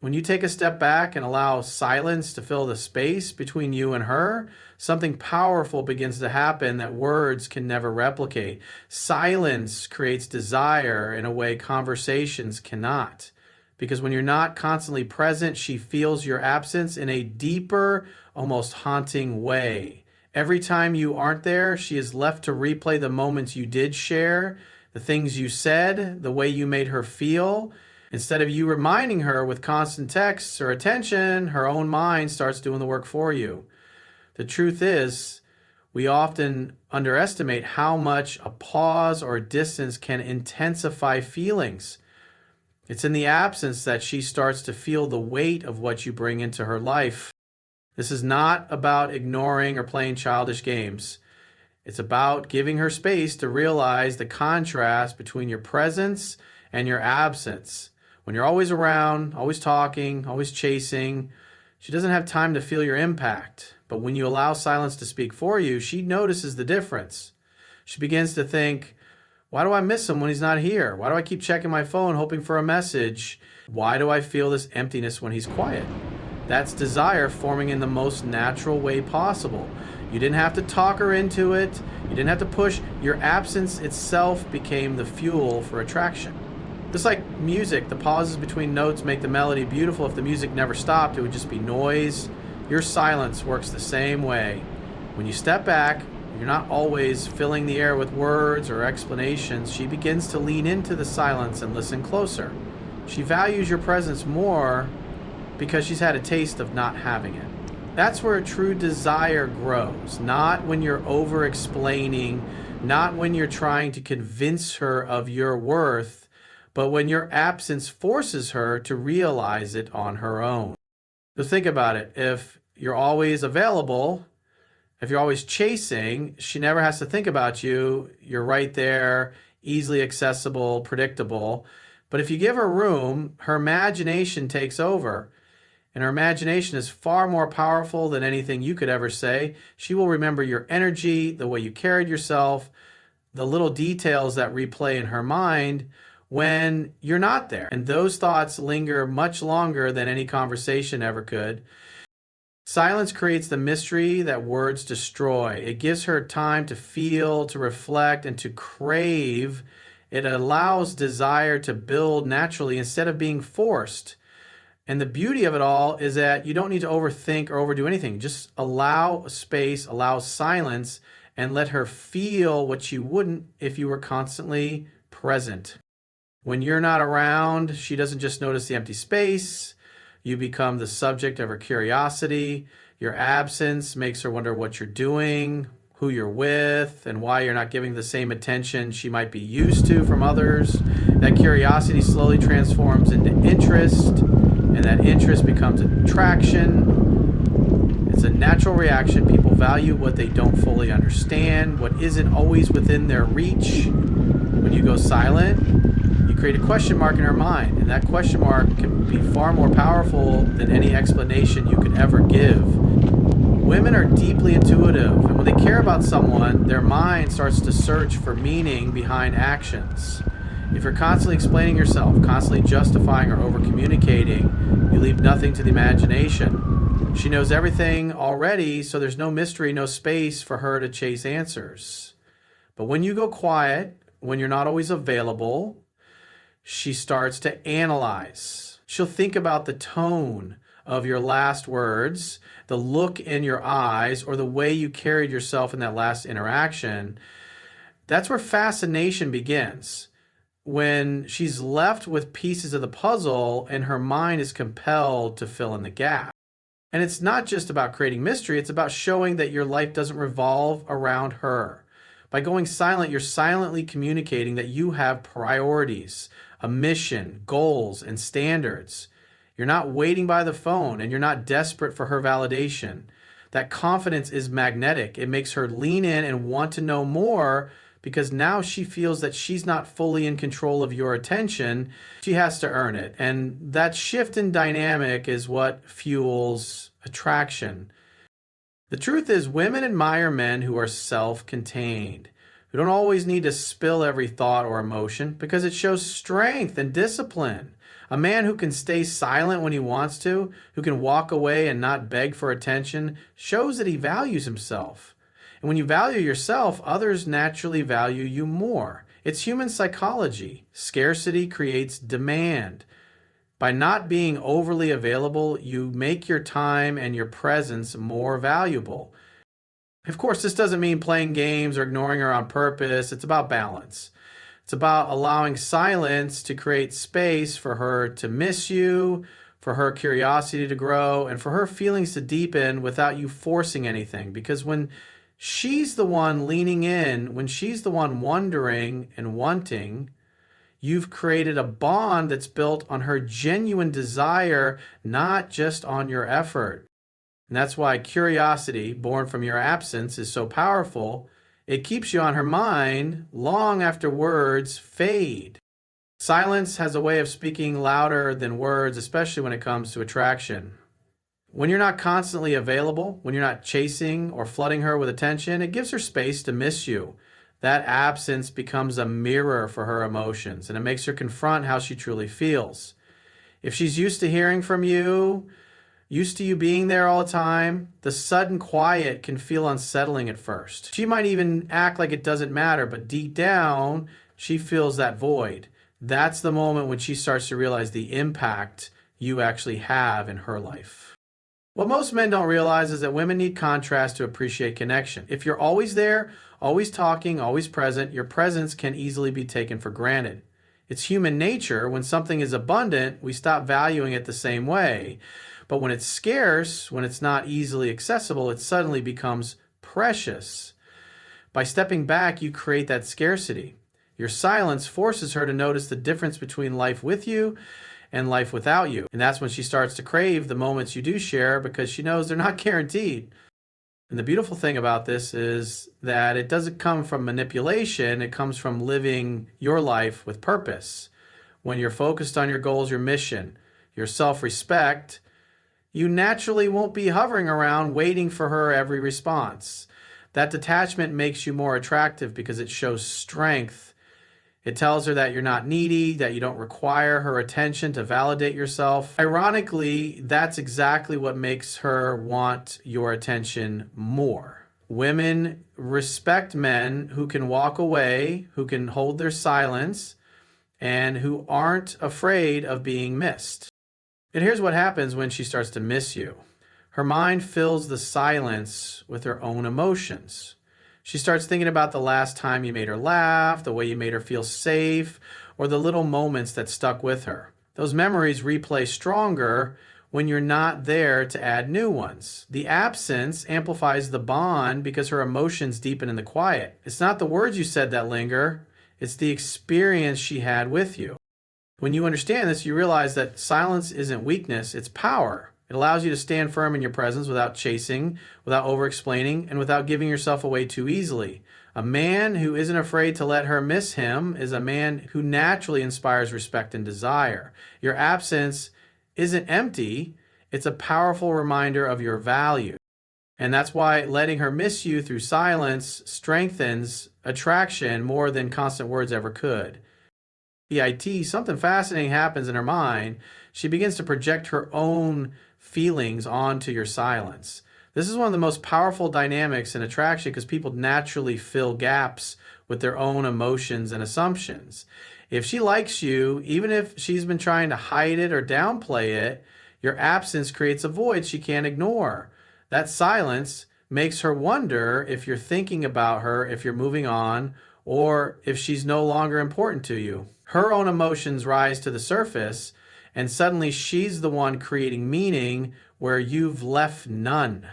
When you take a step back and allow silence to fill the space between you and her, something powerful begins to happen that words can never replicate. Silence creates desire in a way conversations cannot. Because when you're not constantly present, she feels your absence in a deeper, almost haunting way. Every time you aren't there, she is left to replay the moments you did share, the things you said, the way you made her feel. Instead of you reminding her with constant texts or attention, her own mind starts doing the work for you. The truth is, we often underestimate how much a pause or a distance can intensify feelings. It's in the absence that she starts to feel the weight of what you bring into her life. This is not about ignoring or playing childish games. It's about giving her space to realize the contrast between your presence and your absence. When you're always around, always talking, always chasing, she doesn't have time to feel your impact. But when you allow silence to speak for you, she notices the difference. She begins to think, why do I miss him when he's not here? Why do I keep checking my phone hoping for a message? Why do I feel this emptiness when he's quiet? That's desire forming in the most natural way possible. You didn't have to talk her into it. You didn't have to push. Your absence itself became the fuel for attraction. Just like music, the pauses between notes make the melody beautiful. If the music never stopped, it would just be noise. Your silence works the same way. When you step back, you're not always filling the air with words or explanations. She begins to lean into the silence and listen closer. She values your presence more because she's had a taste of not having it. That's where true desire grows, not when you're over-explaining, not when you're trying to convince her of your worth, but when your absence forces her to realize it on her own. So think about it. If you're always available, if you're always chasing, she never has to think about you. You're right there, easily accessible, predictable. But if you give her room, her imagination takes over. And her imagination is far more powerful than anything you could ever say. She will remember your energy, the way you carried yourself, the little details that replay in her mind when you're not there. And those thoughts linger much longer than any conversation ever could. Silence creates the mystery that words destroy. It gives her time to feel, to reflect, and to crave. It allows desire to build naturally instead of being forced. And the beauty of it all is that you don't need to overthink or overdo anything. Just allow space, allow silence, and let her feel what you wouldn't if you were constantly present. When you're not around, she doesn't just notice the empty space. You become the subject of her curiosity. Your absence makes her wonder what you're doing, who you're with, and why you're not giving the same attention she might be used to from others. That curiosity slowly transforms into interest, and that interest becomes attraction. It's a natural reaction. People value what they don't fully understand, what isn't always within their reach. When you go silent, you create a question mark in her mind, and that question mark can be far more powerful than any explanation you could ever give. Women are deeply intuitive, and when they care about someone, their mind starts to search for meaning behind actions. If you're constantly explaining yourself, constantly justifying or over-communicating, you leave nothing to the imagination. She knows everything already, so there's no mystery, no space for her to chase answers. But when you go quiet, when you're not always available, she starts to analyze. She'll think about the tone of your last words, the look in your eyes, or the way you carried yourself in that last interaction. That's where fascination begins. When she's left with pieces of the puzzle and her mind is compelled to fill in the gap. And it's not just about creating mystery, it's about showing that your life doesn't revolve around her. By going silent, you're silently communicating that you have priorities, a mission, goals, and standards. You're not waiting by the phone, and you're not desperate for her validation. That confidence is magnetic. It makes her lean in and want to know more because now she feels that she's not fully in control of your attention. She has to earn it. And that shift in dynamic is what fuels attraction. The truth is, women admire men who are self-contained, who don't always need to spill every thought or emotion because it shows strength and discipline. A man who can stay silent when he wants to, who can walk away and not beg for attention, shows that he values himself. And when you value yourself, others naturally value you more. It's human psychology. Scarcity creates demand. By not being overly available, you make your time and your presence more valuable. Of course, this doesn't mean playing games or ignoring her on purpose. It's about balance. It's about allowing silence to create space for her to miss you, for her curiosity to grow, and for her feelings to deepen without you forcing anything. Because when she's the one leaning in, when she's the one wondering and wanting, you've created a bond that's built on her genuine desire, not just on your effort. And that's why curiosity, born from your absence, is so powerful. It keeps you on her mind long after words fade. Silence has a way of speaking louder than words, especially when it comes to attraction. When you're not constantly available, when you're not chasing or flooding her with attention, it gives her space to miss you. That absence becomes a mirror for her emotions, and it makes her confront how she truly feels. If she's used to hearing from you, used to you being there all the time, the sudden quiet can feel unsettling at first. She might even act like it doesn't matter, but deep down, she feels that void. That's the moment when she starts to realize the impact you actually have in her life. What most men don't realize is that women need contrast to appreciate connection. If you're always there, always talking, always present, your presence can easily be taken for granted. It's human nature. When something is abundant, we stop valuing it the same way. But when it's scarce, when it's not easily accessible, it suddenly becomes precious. By stepping back, you create that scarcity. Your silence forces her to notice the difference between life with you and life without you. And that's when she starts to crave the moments you do share, because she knows they're not guaranteed. And the beautiful thing about this is that it doesn't come from manipulation. It comes from living your life with purpose. When you're focused on your goals, your mission, your self-respect, you naturally won't be hovering around waiting for her every response. That detachment makes you more attractive because it shows strength. It tells her that you're not needy, that you don't require her attention to validate yourself. Ironically, that's exactly what makes her want your attention more. Women respect men who can walk away, who can hold their silence, and who aren't afraid of being missed. And here's what happens when she starts to miss you. Her mind fills the silence with her own emotions. She starts thinking about the last time you made her laugh, the way you made her feel safe, or the little moments that stuck with her. Those memories replay stronger when you're not there to add new ones. The absence amplifies the bond because her emotions deepen in the quiet. It's not the words you said that linger, it's the experience she had with you. When you understand this, you realize that silence isn't weakness, it's power. It allows you to stand firm in your presence without chasing, without over-explaining, and without giving yourself away too easily. A man who isn't afraid to let her miss him is a man who naturally inspires respect and desire. Your absence isn't empty, it's a powerful reminder of your value. And that's why letting her miss you through silence strengthens attraction more than constant words ever could. Something fascinating happens in her mind. She begins to project her own feelings onto your silence. This is one of the most powerful dynamics in attraction because people naturally fill gaps with their own emotions and assumptions. If she likes you, even if she's been trying to hide it or downplay it, your absence creates a void she can't ignore. That silence makes her wonder if you're thinking about her, if you're moving on, or if she's no longer important to you. Her own emotions rise to the surface, and suddenly she's the one creating meaning where you've left none.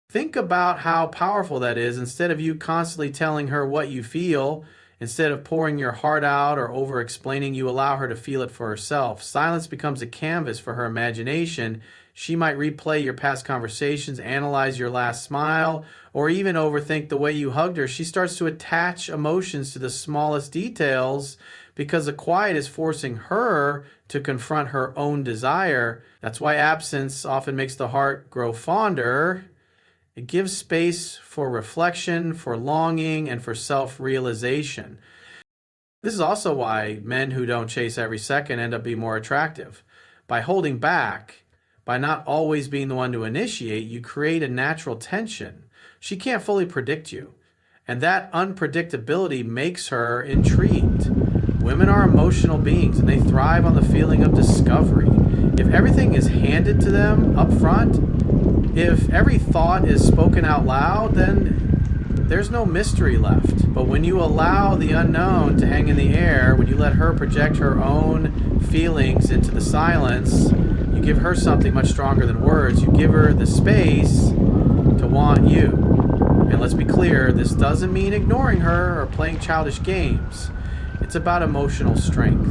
Think about how powerful that is. Instead of you constantly telling her what you feel, instead of pouring your heart out or over-explaining, you allow her to feel it for herself. Silence becomes a canvas for her imagination. She might replay your past conversations, analyze your last smile, or even overthink the way you hugged her. She starts to attach emotions to the smallest details because the quiet is forcing her to confront her own desire. That's why absence often makes the heart grow fonder. It gives space for reflection, for longing, and for self-realization. This is also why men who don't chase every second end up being more attractive. By holding back, by not always being the one to initiate, you create a natural tension. She can't fully predict you, and that unpredictability makes her intrigued. Women are emotional beings and they thrive on the feeling of discovery. If everything is handed to them up front, if every thought is spoken out loud, then there's no mystery left. But when you allow the unknown to hang in the air, when you let her project her own feelings into the silence, you give her something much stronger than words. You give her the space to want you. And let's be clear, this doesn't mean ignoring her or playing childish games. It's about emotional strength.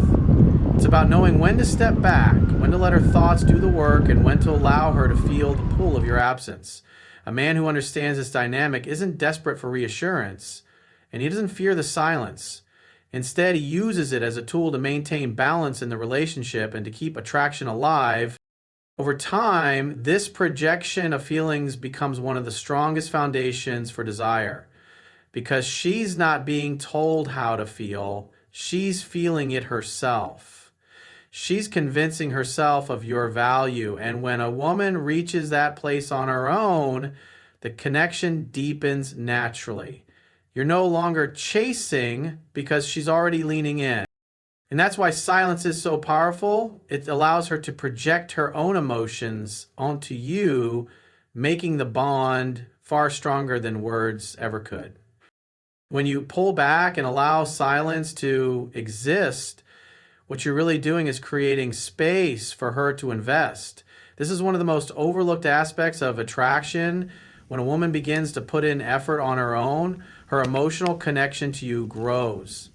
It's about knowing when to step back, when to let her thoughts do the work, and when to allow her to feel the pull of your absence. A man who understands this dynamic isn't desperate for reassurance, and he doesn't fear the silence. Instead, he uses it as a tool to maintain balance in the relationship and to keep attraction alive. Over time, this projection of feelings becomes one of the strongest foundations for desire because she's not being told how to feel, she's feeling it herself. She's convincing herself of your value. And when a woman reaches that place on her own, the connection deepens naturally. You're no longer chasing because she's already leaning in. And that's why silence is so powerful. It allows her to project her own emotions onto you, making the bond far stronger than words ever could. When you pull back and allow silence to exist, what you're really doing is creating space for her to invest. This is one of the most overlooked aspects of attraction. When a woman begins to put in effort on her own, her emotional connection to you grows.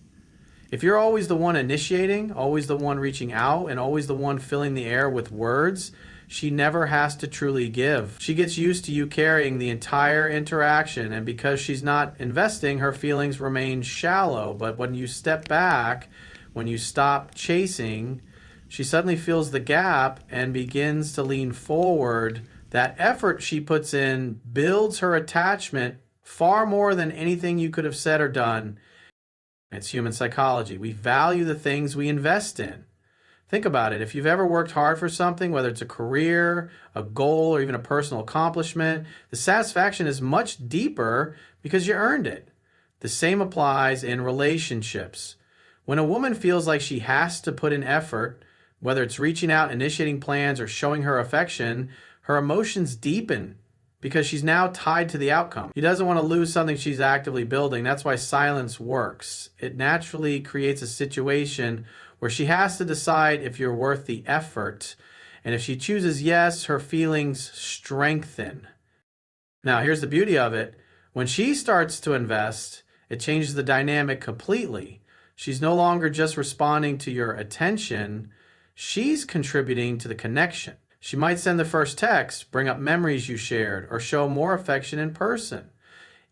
If you're always the one initiating, always the one reaching out, and always the one filling the air with words, she never has to truly give. She gets used to you carrying the entire interaction, and because she's not investing, her feelings remain shallow. But when you step back, when you stop chasing, she suddenly feels the gap and begins to lean forward. That effort she puts in builds her attachment far more than anything you could have said or done. It's human psychology. We value the things we invest in. Think about it. If you've ever worked hard for something, whether it's a career, a goal, or even a personal accomplishment, the satisfaction is much deeper because you earned it. The same applies in relationships. When a woman feels like she has to put in effort, whether it's reaching out, initiating plans, or showing her affection, her emotions deepen because she's now tied to the outcome. She doesn't want to lose something she's actively building. That's why silence works. It naturally creates a situation where she has to decide if you're worth the effort. And if she chooses yes, her feelings strengthen. Now, here's the beauty of it. When she starts to invest, it changes the dynamic completely. She's no longer just responding to your attention, she's contributing to the connection. She might send the first text, bring up memories you shared, or show more affection in person.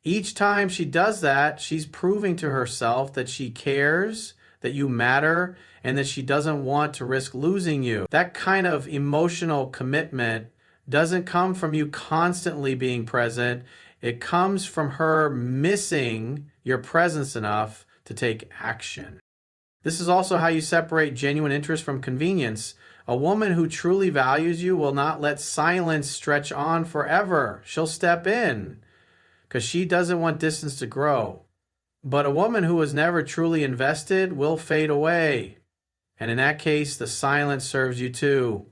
Each time she does that, she's proving to herself that she cares, that you matter, and that she doesn't want to risk losing you. That kind of emotional commitment doesn't come from you constantly being present. It comes from her missing your presence enough to take action. This is also how you separate genuine interest from convenience. A woman who truly values you will not let silence stretch on forever. She'll step in because she doesn't want distance to grow. But a woman who was never truly invested will fade away. And in that case, the silence serves you too.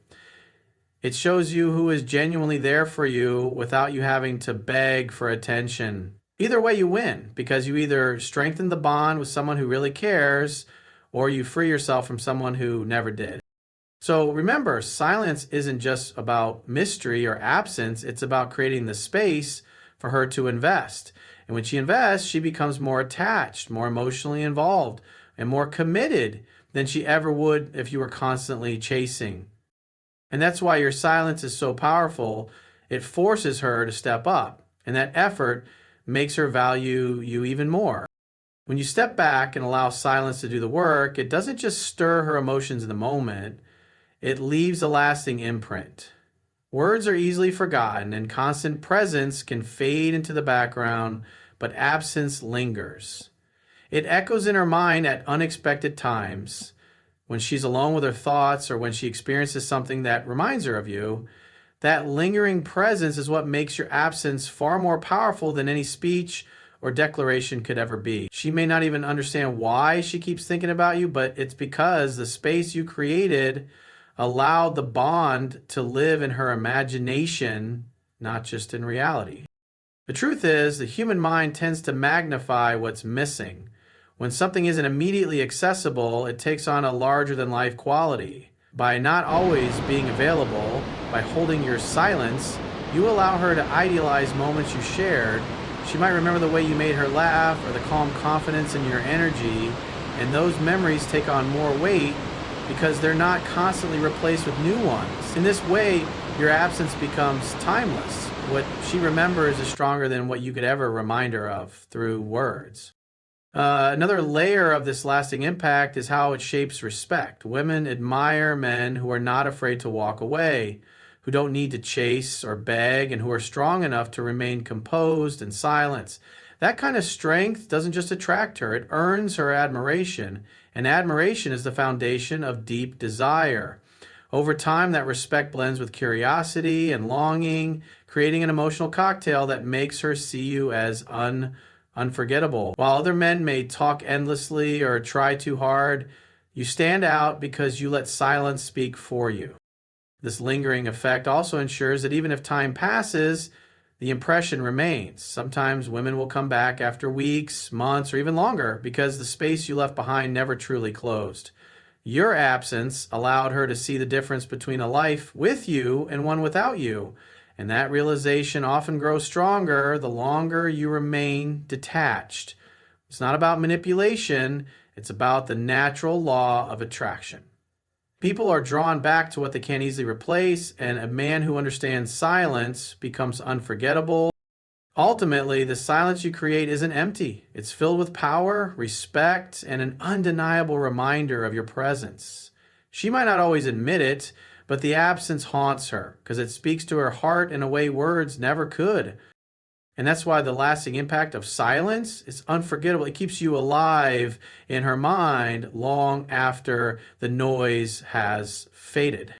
It shows you who is genuinely there for you without you having to beg for attention. Either way, you win because you either strengthen the bond with someone who really cares or you free yourself from someone who never did. So remember, silence isn't just about mystery or absence. It's about creating the space for her to invest. And when she invests, she becomes more attached, more emotionally involved, and more committed than she ever would if you were constantly chasing. And that's why your silence is so powerful. It forces her to step up, and that effort makes her value you even more. When you step back and allow silence to do the work, it doesn't just stir her emotions in the moment, it leaves a lasting imprint. Words are easily forgotten, and constant presence can fade into the background, but absence lingers. It echoes in her mind at unexpected times, when she's alone with her thoughts or when she experiences something that reminds her of you. That lingering presence is what makes your absence far more powerful than any speech or declaration could ever be. She may not even understand why she keeps thinking about you, but it's because the space you created allowed the bond to live in her imagination, not just in reality. The truth is, the human mind tends to magnify what's missing. When something isn't immediately accessible, it takes on a larger than life quality. By not always being available, by holding your silence, you allow her to idealize moments you shared. She might remember the way you made her laugh or the calm confidence in your energy, and those memories take on more weight because they're not constantly replaced with new ones. In this way, your absence becomes timeless. What she remembers is stronger than what you could ever remind her of through words. Another layer of this lasting impact is how it shapes respect. Women admire men who are not afraid to walk away, who don't need to chase or beg, and who are strong enough to remain composed and silent. That kind of strength doesn't just attract her, it earns her admiration, and admiration is the foundation of deep desire. Over time, that respect blends with curiosity and longing, creating an emotional cocktail that makes her see you as unforgettable. While other men may talk endlessly or try too hard, you stand out because you let silence speak for you. This lingering effect also ensures that even if time passes, the impression remains. Sometimes women will come back after weeks, months, or even longer because the space you left behind never truly closed. Your absence allowed her to see the difference between a life with you and one without you. And that realization often grows stronger the longer you remain detached. It's not about manipulation, it's about the natural law of attraction. People are drawn back to what they can't easily replace, and a man who understands silence becomes unforgettable. Ultimately, the silence you create isn't empty. It's filled with power, respect, and an undeniable reminder of your presence. She might not always admit it, but the absence haunts her because it speaks to her heart in a way words never could. And that's why the lasting impact of silence is unforgettable. It keeps you alive in her mind long after the noise has faded.